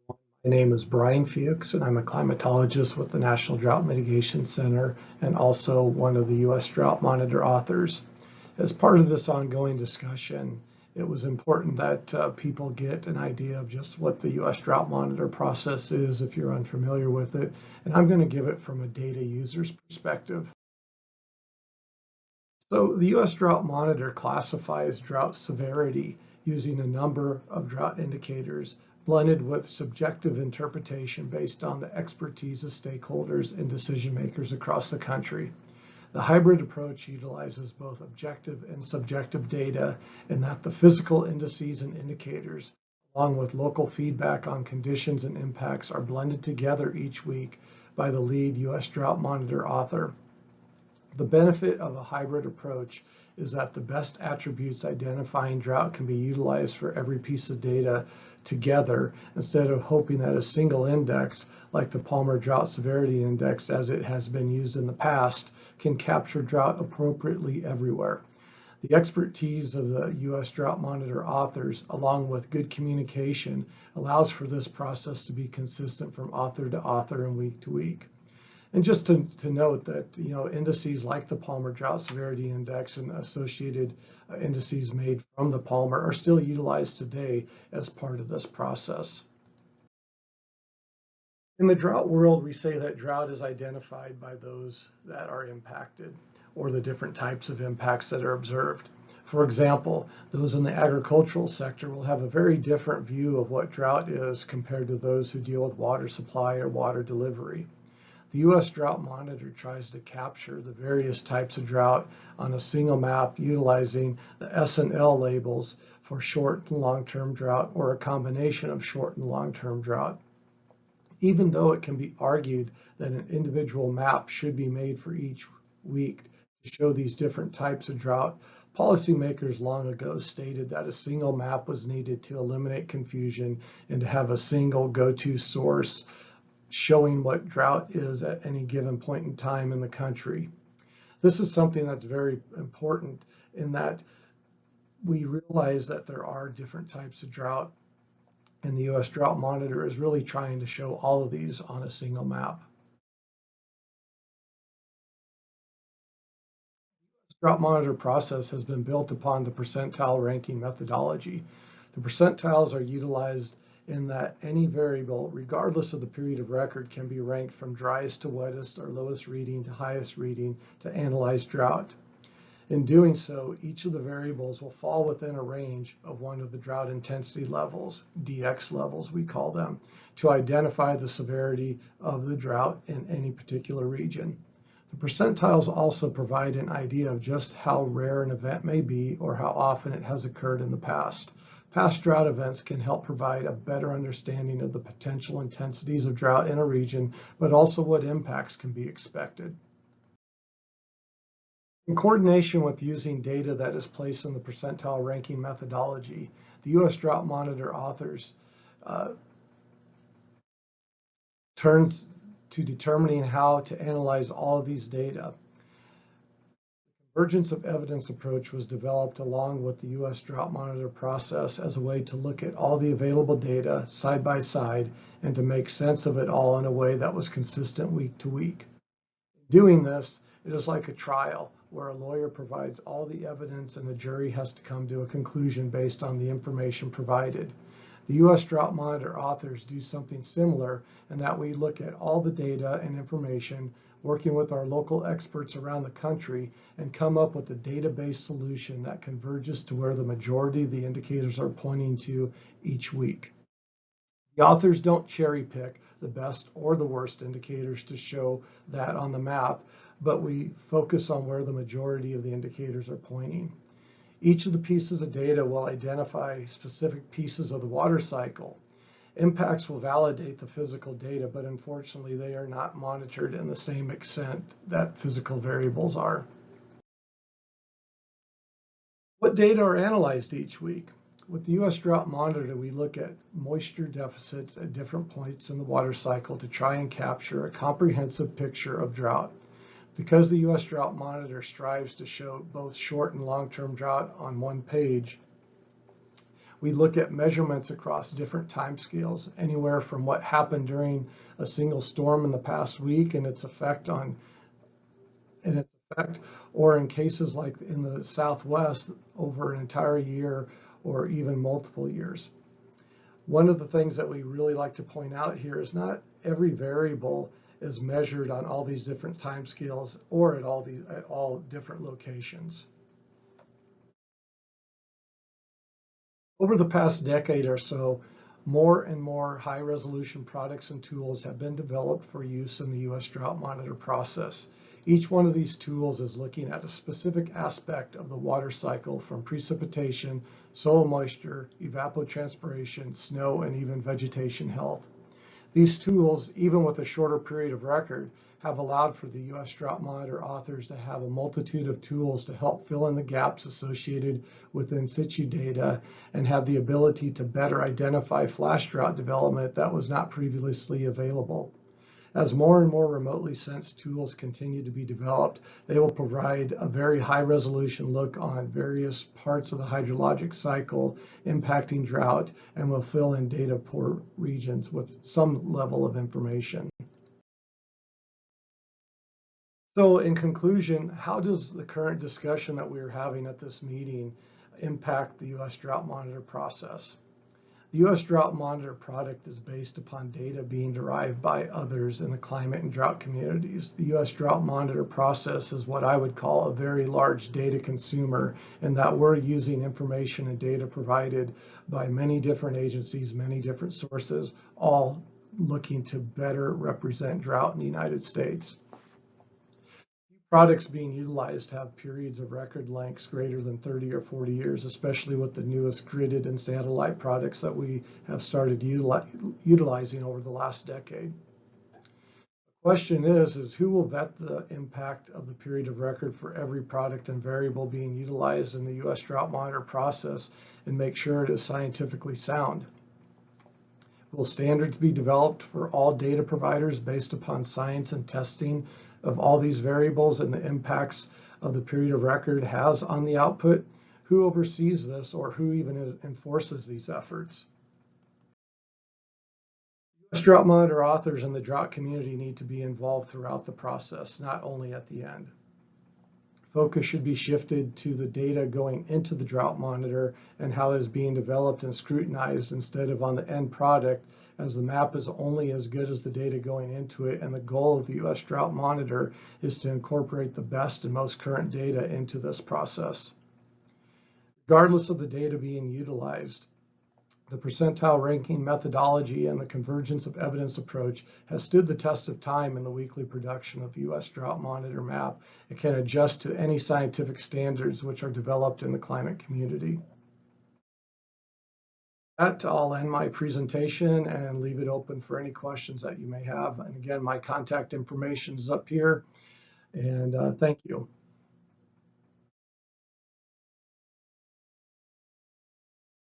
My name is Brian Fuchs, and I'm a climatologist with the National Drought Mitigation Center and also one of the U.S. Drought Monitor authors. As part of this ongoing discussion, it was important that people get an idea of just what the U.S. Drought Monitor process is if you're unfamiliar with it, and I'm going to give it from a data user's perspective. So the U.S. Drought Monitor classifies drought severity using a number of drought indicators blended with subjective interpretation based on the expertise of stakeholders and decision makers across the country. The hybrid approach utilizes both objective and subjective data in that the physical indices and indicators, along with local feedback on conditions and impacts, are blended together each week by the lead U.S. Drought Monitor author. The benefit of a hybrid approach is that the best attributes identifying drought can be utilized for every piece of data together instead of hoping that a single index, like the Palmer Drought Severity Index as it has been used in the past, can capture drought appropriately everywhere. The expertise of the U.S. Drought Monitor authors, along with good communication, allows for this process to be consistent from author to author and week to week. And just to note that, indices like the Palmer Drought Severity Index and associated indices made from the Palmer are still utilized today as part of this process. In the drought world, we say that drought is identified by those that are impacted or the different types of impacts that are observed. For example, those in the agricultural sector will have a very different view of what drought is compared to those who deal with water supply or water delivery. The U.S. Drought Monitor tries to capture the various types of drought on a single map utilizing the S and L labels for short and long-term drought or a combination of short and long-term drought. Even though it can be argued that an individual map should be made for each week to show these different types of drought, policymakers long ago stated that a single map was needed to eliminate confusion and to have a single go-to source showing what drought is at any given point in time in the country. This is something that's very important in that we realize that there are different types of drought, and the U.S. Drought Monitor is really trying to show all of these on a single map. The Drought Monitor process has been built upon the percentile ranking methodology. The percentiles are utilized in that any variable, regardless of the period of record, can be ranked from driest to wettest or lowest reading to highest reading to analyze drought. In doing so, each of the variables will fall within a range of one of the drought intensity levels, DX levels we call them, to identify the severity of the drought in any particular region. The percentiles also provide an idea of just how rare an event may be or how often it has occurred in the past. Past drought events can help provide a better understanding of the potential intensities of drought in a region, but also what impacts can be expected. In coordination with using data that is placed in the percentile ranking methodology, the U.S. Drought Monitor authors turns to determining how to analyze all of these data. Convergence of evidence approach was developed along with the U.S. Drought Monitor process as a way to look at all the available data side by side and to make sense of it all in a way that was consistent week to week. In doing this, it is like a trial where a lawyer provides all the evidence and the jury has to come to a conclusion based on the information provided. The U.S. Drought Monitor authors do something similar in that we look at all the data and information working with our local experts around the country and come up with a database solution that converges to where the majority of the indicators are pointing to each week. The authors don't cherry pick the best or the worst indicators to show that on the map, but we focus on where the majority of the indicators are pointing. Each of the pieces of data will identify specific pieces of the water cycle. Impacts will validate the physical data, but unfortunately they are not monitored in the same extent that physical variables are. What data are analyzed each week? With the U.S. Drought Monitor, we look at moisture deficits at different points in the water cycle to try and capture a comprehensive picture of drought. Because the U.S. Drought Monitor strives to show both short and long-term drought on one page, We look at measurements across different timescales, anywhere from what happened during a single storm in the past week and its effect, or in cases like in the Southwest over an entire year or even multiple years. One of the things that we really like to point out here is not every variable is measured on all these different timescales or at all different locations. Over the past decade or so, more and more high-resolution products and tools have been developed for use in the U.S. Drought Monitor process. Each one of these tools is looking at a specific aspect of the water cycle, from precipitation, soil moisture, evapotranspiration, snow, and even vegetation health. These tools, even with a shorter period of record, have allowed for the U.S. Drought Monitor authors to have a multitude of tools to help fill in the gaps associated with in situ data and have the ability to better identify flash drought development that was not previously available. As more and more remotely sensed tools continue to be developed, they will provide a very high-resolution look on various parts of the hydrologic cycle impacting drought and will fill in data-poor regions with some level of information. So in conclusion, how does the current discussion that we're having at this meeting impact the U.S. Drought Monitor process? The U.S. Drought Monitor product is based upon data being derived by others in the climate and drought communities. The U.S. Drought Monitor process is what I would call a very large data consumer, in that we're using information and data provided by many different agencies, many different sources, all looking to better represent drought in the United States. Products being utilized have periods of record lengths greater than 30 or 40 years, especially with the newest gridded and satellite products that we have started utilizing over the last decade. The question is who will vet the impact of the period of record for every product and variable being utilized in the U.S. Drought Monitor process and make sure it is scientifically sound? Will standards be developed for all data providers based upon science and testing of all these variables and the impacts of the period of record has on the output? Who oversees this, or who even enforces these efforts? U.S. Drought Monitor authors and the drought community need to be involved throughout the process, not only at the end. Focus should be shifted to the data going into the Drought Monitor and how it is being developed and scrutinized, instead of on the end product, as the map is only as good as the data going into it, and the goal of the U.S. Drought Monitor is to incorporate the best and most current data into this process. Regardless of the data being utilized, the percentile ranking methodology and the convergence of evidence approach has stood the test of time in the weekly production of the U.S. Drought Monitor map and can adjust to any scientific standards which are developed in the climate community. That, I'll end my presentation and leave it open for any questions that you may have. And again, my contact information is up here. And thank you.